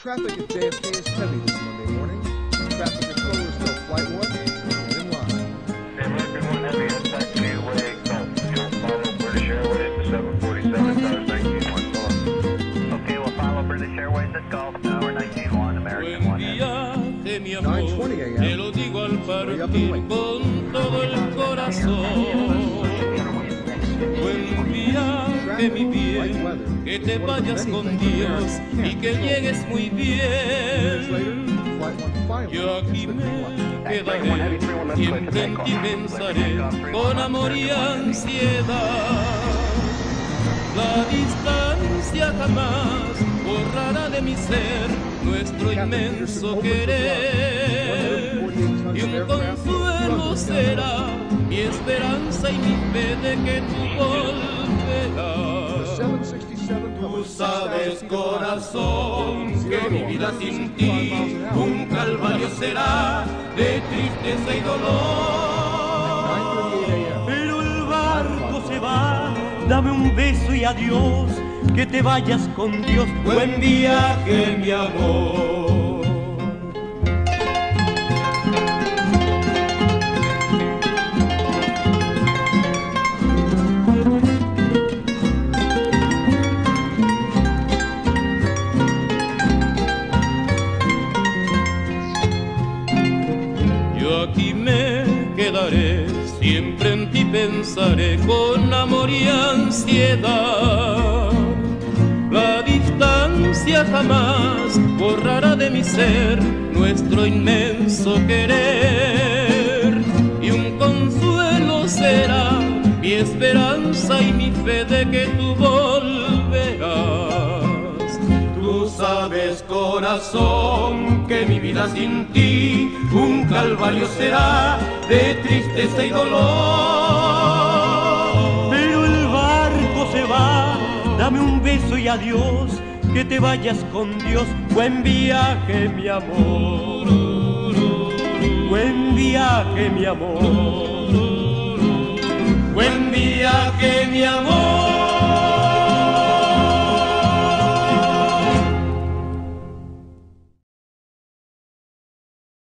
Traffic at JFK is heavy this Monday morning. Traffic controllers tell Flight 1 to get in line. American 1 Heavy is taxiway Gulf. You'll follow British Airways to 747, cars 1914. Okay, we'll follow British Airways at Gulf, tower 191, American 1 Heavy. 9:20 a.m. Te lo digo al Hurry up and partir wait. con todo el corazón. Buen viaje, mi bien, que te vayas con Dios y que llegues muy Minutes later, bien. Flight 1 finally Yo aquí gets me the green light. quedaré, siempre en ti pensaré, con amor y ansiedad. La distancia jamás borrará de mi ser nuestro inmenso querer. Y un consuelo será mi esperanza y mi fe de que tú The volverás. 767 Tú covers sabes, 6,000 corazón, que mi vida sin ti un calvario será de tristeza y dolor. 9:38 a.m. Pero el barco se va, dame un beso y adiós, que te vayas con Dios. Buen viaje, mi amor. Yo aquí me quedaré, siempre en ti pensaré con amor y ansiedad. La distancia jamás borrará de mi ser nuestro inmenso querer. Y un consuelo será mi esperanza y mi fe de que tú volverás. Tú sabes, corazón, que mi vida sin ti un calvario será de tristeza y dolor. Pero el barco se va, dame un beso y adiós, que te vayas con Dios. Buen viaje, mi amor. Buen viaje, mi amor. Buen viaje, mi amor.